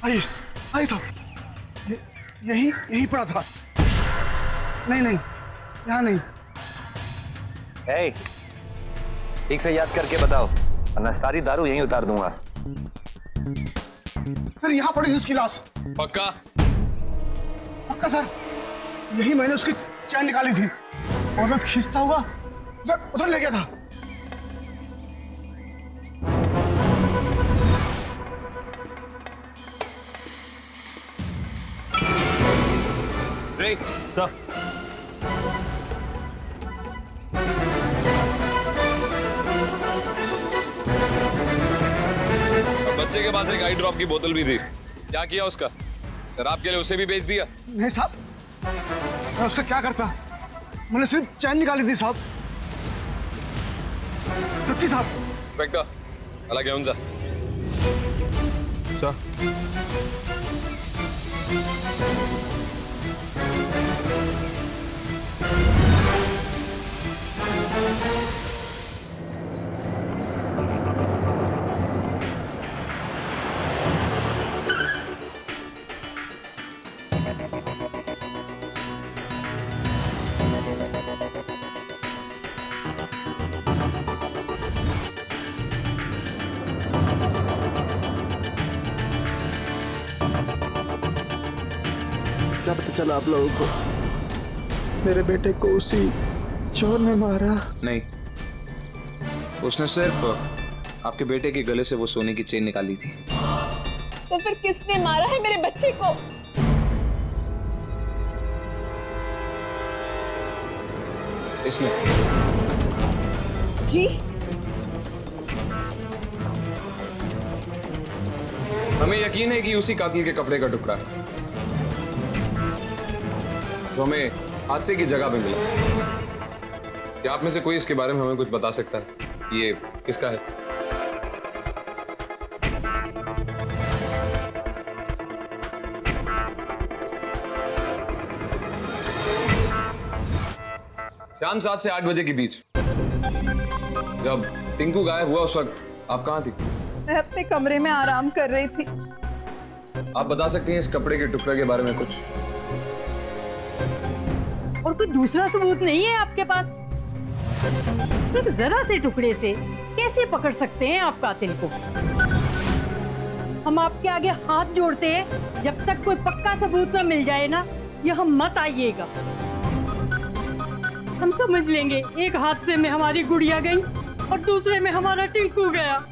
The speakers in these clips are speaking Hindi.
आइए आइए साहब, यही यही पड़ा था। नहीं नहीं, यहाँ नहीं। ठीक से याद करके बताओ वरना सारी दारू यहीं उतार दूंगा। सर यहाँ पड़ी थी उसकी लाश। पक्का? पक्का सर, यही मैंने उसकी चैन निकाली थी और मैं खींचता हुआ उधर उधर ले गया था। रे, बच्चे के पास एक आई ड्रॉप की बोतल भी थी, क्या किया उसका? शराब के लिए उसे भी बेच दिया? नहीं साहब, मैं उसका क्या करता, मैंने सिर्फ चैन निकाली थी साहब, सच्ची साहब। इंस्पेक्टर, अला घेऊन जा। क्या पता चला आप लोगों को? मेरे बेटे को उसी चोर ने मारा। नहीं, उसने सिर्फ आपके बेटे के गले से वो सोने की चेन निकाली थी। तो फिर किसने मारा है मेरे बच्चे को? इसने। जी? हमें यकीन है कि उसी कातिल के कपड़े का टुकड़ा है तो हमें हादसे की जगह पे मिला। क्या आप में से कोई इसके बारे में हमें कुछ बता सकता है? ये किसका है? शाम 7 से 8 बजे के बीच जब टिंकू गायब हुआ उस वक्त आप कहाँ थी? मैं अपने कमरे में आराम कर रही थी। आप बता सकती हैं इस कपड़े के टुकड़े के बारे में कुछ? और कोई दूसरा सबूत नहीं है आपके पास? एक जरा से टुकड़े से कैसे पकड़ सकते हैं आप कातिल को? हम आपके आगे हाथ जोड़ते हैं, जब तक कोई पक्का सबूत न मिल जाए ना, यहाँ मत आइएगा। हम समझ लेंगे एक हादसे में हमारी गुड़िया गई और दूसरे में हमारा टिंकू गया।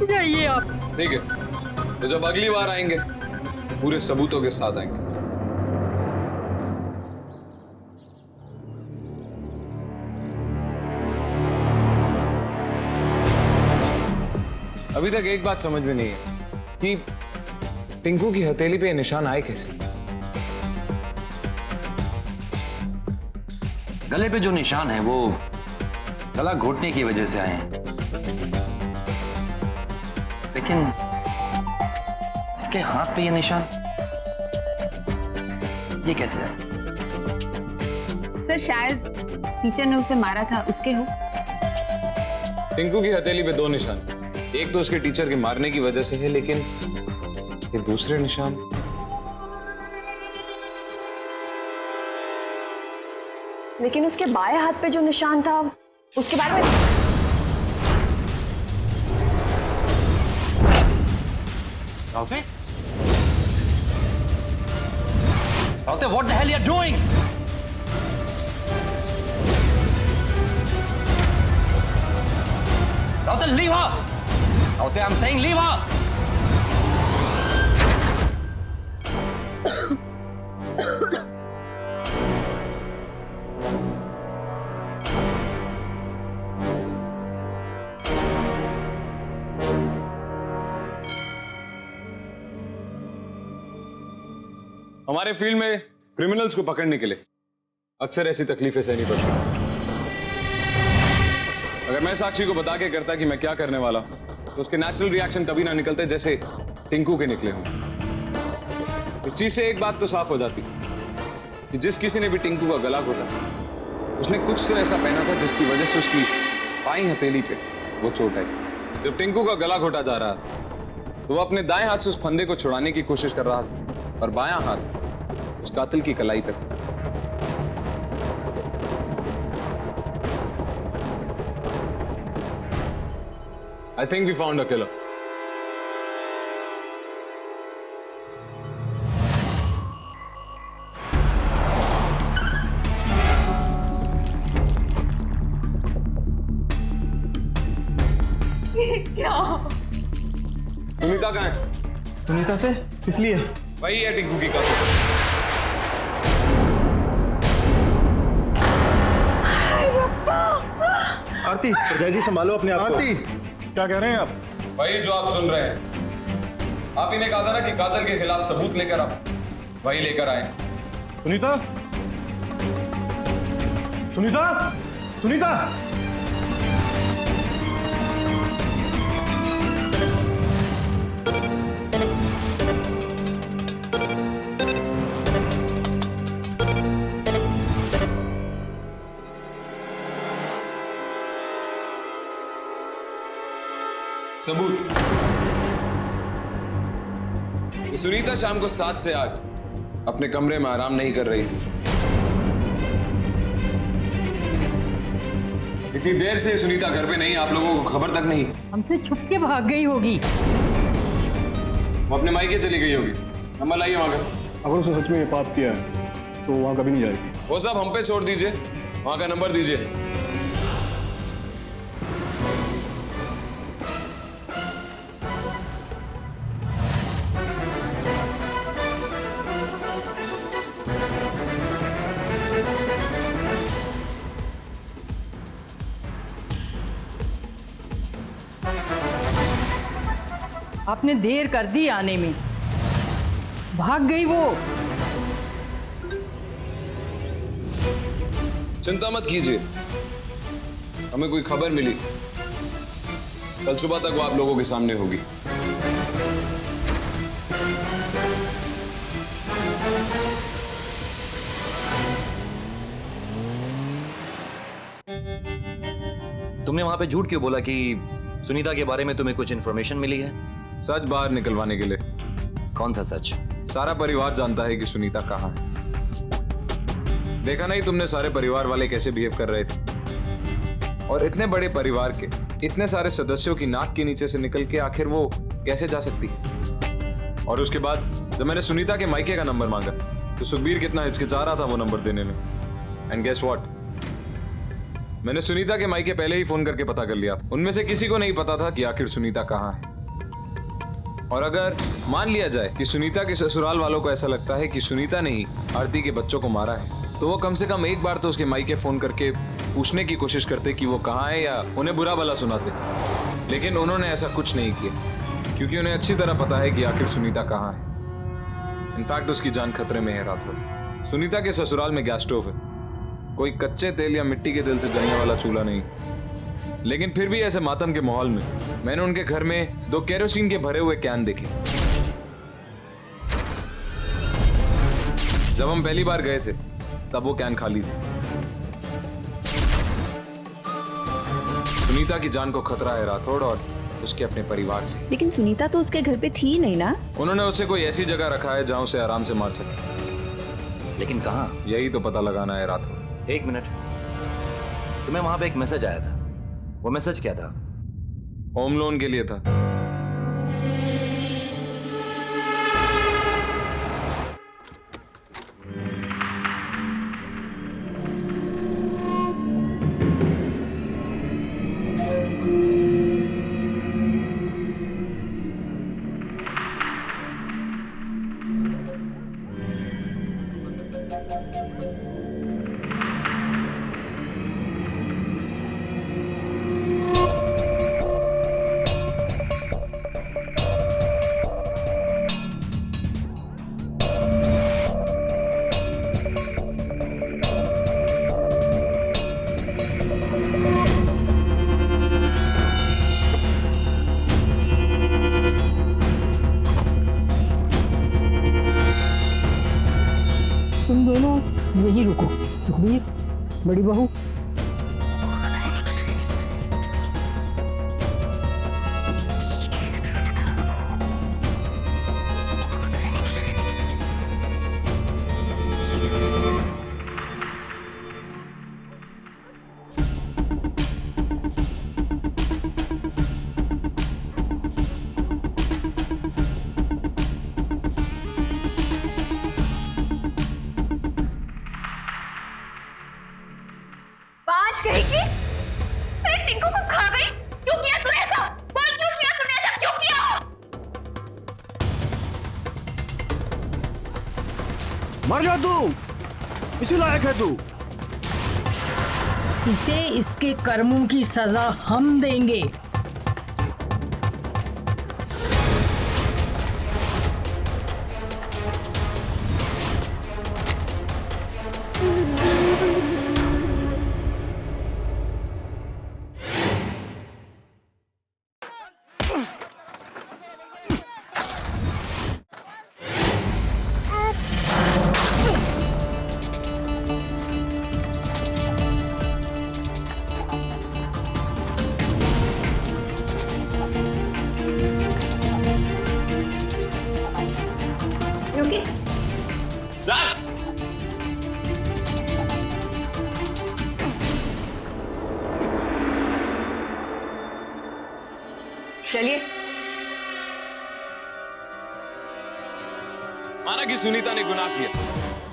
जाइए आप। ठीक है, तो जब अगली बार आएंगे पूरे सबूतों के साथ आएंगे। अभी तक एक बात समझ में नहीं है कि टिंकू की हथेली पे निशान आए कैसे? गले पे जो निशान है वो गला घोटने की वजह से आए हैं, लेकिन इसके हाथ पे ये निशान ये कैसे आए? सर शायद टीचर ने उसे मारा था, उसके हो। टिंकू की हथेली पे 2 निशान, एक तो उसके टीचर के मारने की वजह से है, लेकिन ये दूसरे निशान लेकिन उसके बाएं हाथ पे जो निशान था उसके बारे में Rauke? Rauke, what the hell you are doing? Rauke, leave her! Rauke, I'm saying leave her! हमारे फील्ड में क्रिमिनल्स को पकड़ने के लिए अक्सर ऐसी तकलीफें सहनी पड़ती हैं। अगर मैं साक्षी को बता के करता कि मैं क्या करने वाला तो उसके नेचुरल रिएक्शन कभी ना निकलते जैसे टिंकू के निकले हों। इस चीज से एक बात तो साफ हो जाती कि जिस किसी ने भी टिंकू का गला घोटा उसने कुछ तो ऐसा पहना था जिसकी वजह से उसकी बाईं हथेली पे वो चोट आई। जब टिंकू का गला घोटा जा रहा तो वो अपने दाएं हाथ से उस फंदे को छुड़ाने की कोशिश कर रहा था और बायां हाथ उस कातिल की कलाई पे था। I think we found a killer. क्या? सुनीता कहाँ है? सुनीता से किस लिए? वही है टिंकू की कातिल। आरती, जय जी संभालो अपने आप को। आरती, क्या कह रहे हैं आप? वही जो आप सुन रहे हैं। आप ही ने कहा था ना कि कातिल के खिलाफ सबूत लेकर आप वही लेकर आए। सुनीता, सुनीता, सुनीता। सबूत। ये सुनीता शाम को 7 से 8 अपने कमरे में आराम नहीं कर रही थी। इतनी देर से सुनीता घर पे नहीं, आप लोगों को खबर तक नहीं। हमसे छुप के भाग गई होगी। वो अपने मायके चली गई होगी। नंबर लाइए वहां का। अगर उसने सच में ये पाप किया है तो वहां कभी नहीं जाएगी। वो सब हम पे छोड़ दीजिए, वहां का नंबर दीजिए। आपने देर कर दी आने में, भाग गई वो। चिंता मत कीजिए, हमें कोई खबर मिली, कल सुबह तक वो आप लोगों के सामने होगी। तुमने वहां पे झूठ क्यों बोला कि सुनीता के बारे में तुम्हें कुछ इन्फॉर्मेशन मिली है? सच बाहर निकलवाने के लिए। कौन सा सच? सारा परिवार जानता है कि सुनीता कहाँ है। देखा नहीं तुमने सारे परिवार वाले कैसे बिहेव कर रहे थे? और इतने बड़े परिवार के इतने सारे सदस्यों की नाक के नीचे से निकल के आखिर वो कैसे जा सकती है? और उसके बाद जब मैंने सुनीता के मायके का नंबर मांगा तो सुखबीर कितना हिचकिचा रहा था वो नंबर देने में। एंड गेस व्हाट, मैंने सुनीता के मायके पहले ही फोन करके पता कर लिया। उनमें से किसी को नहीं पता था कि आखिर सुनीता कहाँ है। और अगर मान लिया जाए कि सुनीता के ससुराल वालों को ऐसा लगता है कि सुनीता ने ही आरती के बच्चों को मारा है, तो वो कम से कम एक बार तो उसके मायके फोन करके पूछने की कोशिश करते कि वो कहाँ है या उन्हें बुरा भला सुनाते। लेकिन उन्होंने ऐसा कुछ नहीं किया क्योंकि उन्हें अच्छी तरह पता है कि आखिर सुनीता कहाँ है। इनफैक्ट उसकी जान खतरे में है रात भर। सुनीता के ससुराल में गैस स्टोव है, कोई कच्चे तेल या मिट्टी के तेल से जलने वाला चूल्हा नहीं। लेकिन फिर भी ऐसे मातम के माहौल में मैंने उनके घर में 2 केरोसिन के भरे हुए कैन देखे। जब हम पहली बार गए थे तब वो कैन खाली थे। सुनीता की जान को खतरा है राठौड़ और उसके अपने परिवार से। लेकिन सुनीता तो उसके घर पे थी ही नहीं ना। उन्होंने उसे कोई ऐसी जगह रखा है जहां उसे आराम से मार सके। लेकिन कहाँ? यही तो पता लगाना है राठौड़। एक मिनट, तुम्हें वहां पे एक मैसेज आया था, वो मैसेज क्या था? होम लोन के लिए था। तुम दोनों यही रुको। सुखबीर, बड़ी बहू, मर जा तू, इसी लायक है तू। इसे इसके कर्मों की सजा हम देंगे। सर, चलिए। माना कि सुनीता ने गुनाह किया,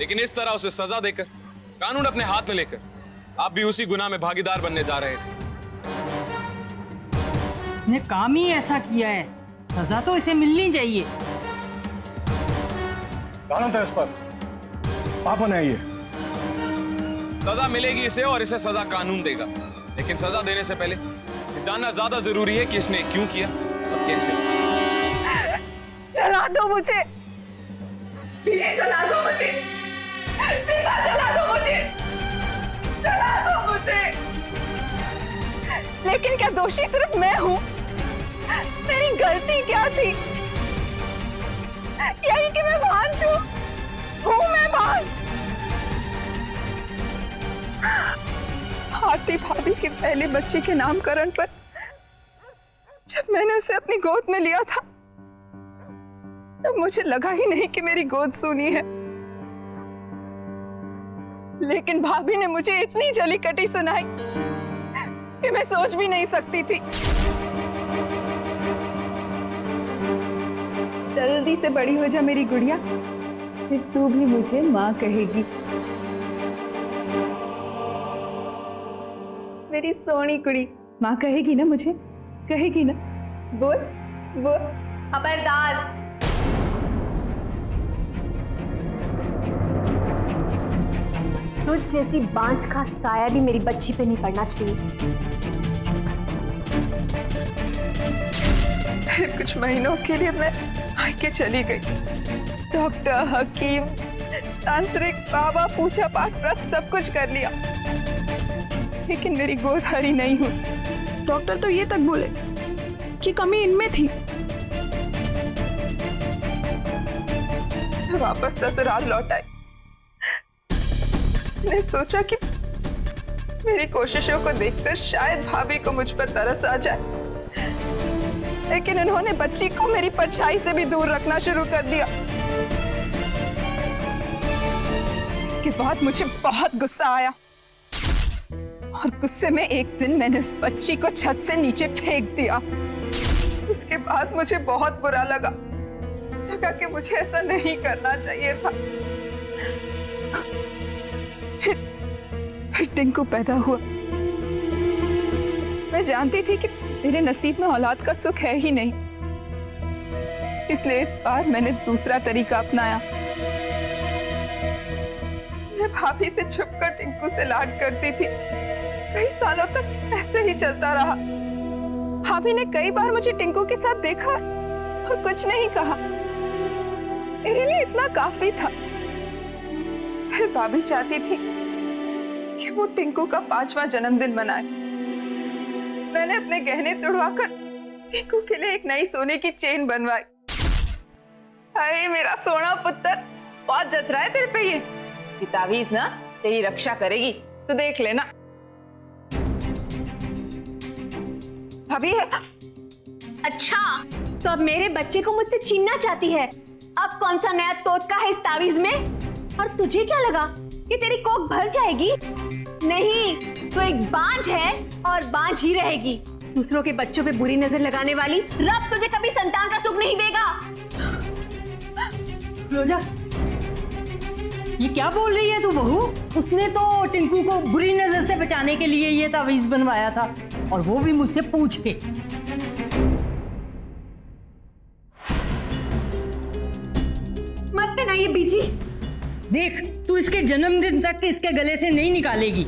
लेकिन इस तरह उसे सजा देकर, कानून अपने हाथ में लेकर आप भी उसी गुनाह में भागीदार बनने जा रहे थे। इसने काम ही ऐसा किया है, सजा तो इसे मिलनी चाहिए। कानून था इस पर, आप बनाइए। सजा मिलेगी इसे और इसे सजा कानून देगा, लेकिन सजा देने से पहले ये जानना ज्यादा जरूरी है कि इसने क्यों किया और कैसे। चला दो मुझे, पीछे चला दो मुझे, सीधा चला दो मुझे, चला दो मुझे। लेकिन क्या दोषी सिर्फ मैं हूँ? मेरी गलती क्या थी? यही कि मैं भांज हूँ मैं भांज। आरती भाभी के पहले बच्चे के नामकरण पर जब मैंने उसे अपनी गोद में लिया था, तब मुझे लगा ही नहीं कि मेरी गोद सूनी है। लेकिन भाभी ने मुझे इतनी जली कटी सुनाई कि मैं सोच भी नहीं सकती थी। जल्दी से बड़ी हो जा मेरी गुड़िया, फिर तू भी मुझे माँ कहेगी। मेरी सोनी कुड़ी माँ कहेगी ना मुझे, कहेगी ना? बोल बोल। खबरदार, तुझ जैसी बांझ का साया भी मेरी बच्ची पे नहीं पड़ना चाहिए। फिर कुछ महीनों के लिए मैं मायके चली गई। डॉक्टर, हकीम, तांत्रिक, बाबा, पूजा पाठ, व्रत सब कुछ कर लिया, लेकिन मेरी गोद हरी नहीं हुई। डॉक्टर तो ये तक बोले कि कमी इनमें थी। मैं वापस ससुराल लौट आई। मैंने सोचा कि मेरी कोशिशों को देखकर शायद भाभी को मुझ पर तरस आ जाए, लेकिन उन्होंने बच्ची को मेरी परछाई से भी दूर रखना शुरू कर दिया। इसके बाद मुझे बहुत गुस्सा आया और गुस्से में एक दिन मैंने उस बच्ची को छत से नीचे फेंक दिया। उसके बाद मुझे बहुत बुरा लगा कि मुझे ऐसा नहीं करना चाहिए था। फिर टिंकू पैदा हुआ। मैं जानती थी कि मेरे नसीब में औलाद का सुख है ही नहीं, इसलिए इस बार मैंने दूसरा तरीका अपनाया। मैं भाभी से छुपकर टिंकू से लाड करती थी। कई सालों तक ऐसे ही चलता रहा। भाभी ने कई बार मुझे टिंकू के साथ देखा और कुछ नहीं कहा। मेरे लिए इतना काफी था। फिर भाभी चाहती थी कि वो टिंकू का 5वां जन्मदिन मनाए। मैंने अपने गहने तुड़वाकर टिंकू के लिए एक नई सोने की चेन बनवाई। अरे मेरा सोना पुत्र, बहुत जच रहा है तेरे पे ये तावीज ना, तेरी रक्षा करेगी, तू देख लेना। भाभी है। अच्छा, तो अब मेरे बच्चे को मुझसे छीनना चाहती है। अब कौन सा नया तोतका है इस तावीज में? और तुझे क्या लगा कि तेरी कोख भर जाएगी? नहीं, तो एक बांझ है और बांझ ही रहेगी। दूसरों के बच्चों पे बुरी नजर लगाने वाली रब तुझे कभी संतान का सुख नहीं देगा। रोजा, ये क्या बोल रही है तू बहू? उसने तो टिंकू को बुरी नजर से बचाने के लिए ये तावीज बनवाया था, और वो भी मुझसे पूछ के। मत पहनाइए बीजी, देख, तू इसके जन्मदिन तक इसके गले से नहीं निकालेगी।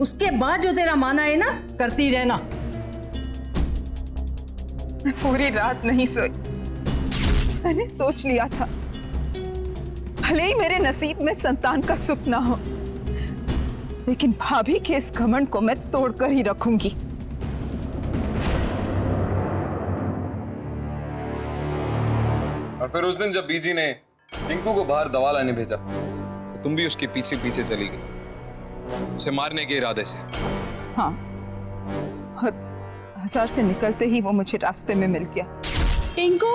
उसके बाद जो तेरा माना है ना, करती रहना। मैं पूरी रात नहीं सोई। मैंने सोच लिया था भले ही मेरे नसीब में संतान का सुख ना हो, लेकिन भाभी के इस घमंड को मैं तोड़कर ही रखूंगी। और फिर उस दिन जब बीजी ने टिंकू को बाहर दवा लाने भेजा तो तुम भी उसके पीछे पीछे चली गई, उसे मारने के इरादे से। हाँ, और बाजार से निकलते ही वो मुझे रास्ते में मिल गया। टिंकू,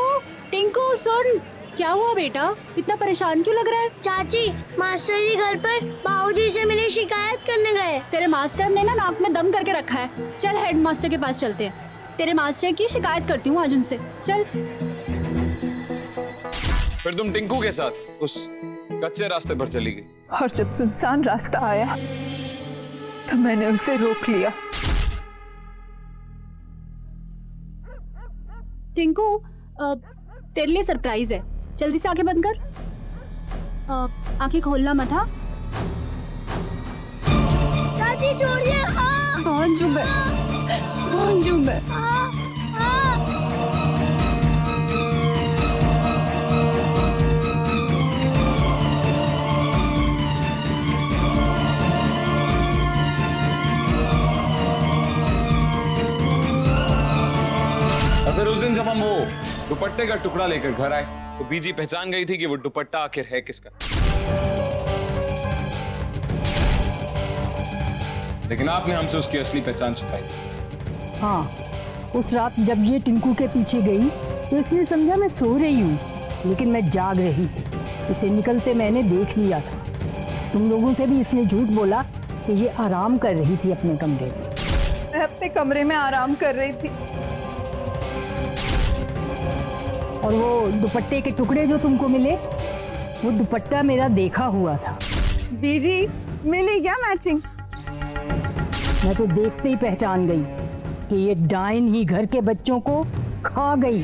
टिंकू सुन, क्या हुआ बेटा? इतना परेशान क्यों लग रहा है? चाची, मास्टर जी घर पर बाबूजी से मेरी शिकायत करने गए। तेरे मास्टर ने ना नाक में दम करके रखा है। चल हेड मास्टर के पास चलते हैं। तेरे मास्टर की शिकायत करती हूँ आज उनसे। चल। फिर तुम टिंकू के साथ उस कच्चे रास्ते पर चली गई। और जब सुनसान रास्ता आया तो मैंने उसे रोक लिया। टिंकू, तेरे लिए सरप्राइज है। जल्दी से आंखें बंद कर। आंखें खोलना मत। हाँ, चाची छोड़िए। कौन चुप है? कौन चुप है? और फिर उस दिन जब हम वो दुपट्टे का टुकड़ा लेकर घर आए तो बीजी पहचान गई थी कि वो दुपट्टा आखिर है किसका। लेकिन आपने हमसे उसकी असली पहचान छुपाई। हाँ, उस रात जब ये टिंकू के पीछे गई तो इसने समझा मैं सो रही हूँ, लेकिन मैं जाग रही थी। इसे निकलते मैंने देख लिया था। तुम लोगों से भी इसने झूठ बोला कि ये आराम कर रही थी अपने कमरे में। मैं अपने कमरे में आराम कर रही थी। और वो दुपट्टे के टुकड़े जो तुमको मिले, वो दुपट्टा मेरा देखा हुआ था। बीजी, मिली क्या मैचिंग? मैं तो देखते ही पहचान गई कि ये डाइन ही घर के बच्चों को खा गई।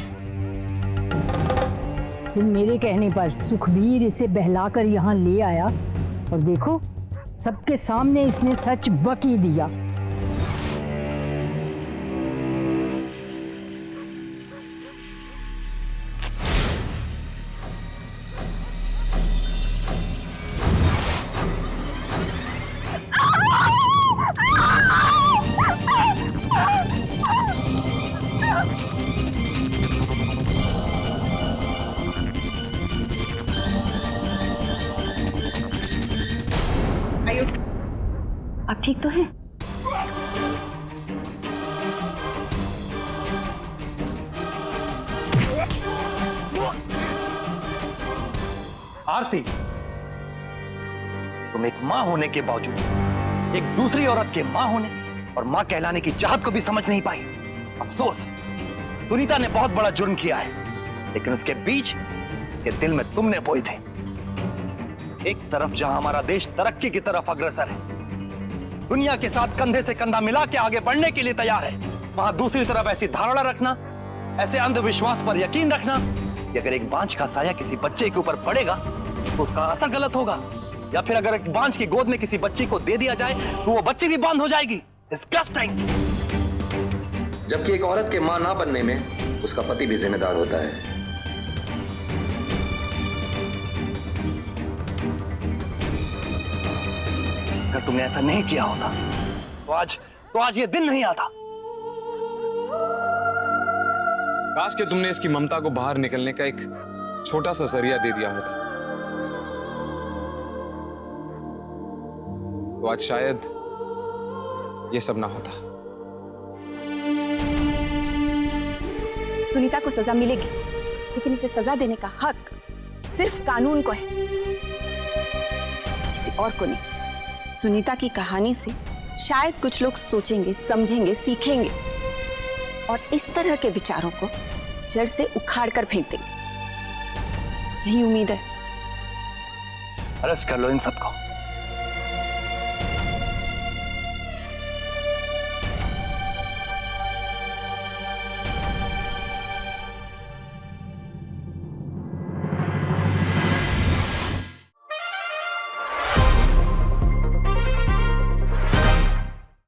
फिर मेरे कहने पर सुखबीर इसे बहलाकर यहाँ ले आया और देखो, सबके सामने इसने सच बक ही दिया। आप ठीक तो हैं? आरती, तुम एक मां होने के बावजूद एक दूसरी औरत के मां होने और मां कहलाने की चाहत को भी समझ नहीं पाई। अफसोस, सुनीता ने बहुत बड़ा जुर्म किया है, लेकिन उसके बीज उसके दिल में तुमने बोए थे। एक तरफ जहां हमारा देश तरक्की की तरफ अग्रसर है, दुनिया के साथ कंधे से कंधा मिला के आगे बढ़ने के लिए तैयार है, वहां दूसरी तरफ ऐसी धारणा रखना, ऐसे अंधविश्वास पर यकीन रखना कि अगर एक बांझ का साया किसी बच्चे के ऊपर पड़ेगा तो उसका असर गलत होगा, या फिर अगर एक बांझ की गोद में किसी बच्ची को दे दिया जाए तो वो बच्ची भी बांझ हो जाएगी। डिस्गस्टिंग। जबकि एक औरत के मां ना बनने में उसका पति भी जिम्मेदार होता है। अगर तुमने ऐसा नहीं किया होता तो आज ये दिन नहीं आता। काश कि तुमने इसकी ममता को बाहर निकलने का एक छोटा सा जरिया दे दिया होता, तो आज शायद ये सब ना होता। सुनीता को सजा मिलेगी, लेकिन इसे सजा देने का हक सिर्फ कानून को है, किसी और को नहीं। सुनीता की कहानी से शायद कुछ लोग सोचेंगे, समझेंगे, सीखेंगे और इस तरह के विचारों को जड़ से उखाड़ कर फेंक देंगे। यही उम्मीद है। अरेस्ट कर लो इन सबको।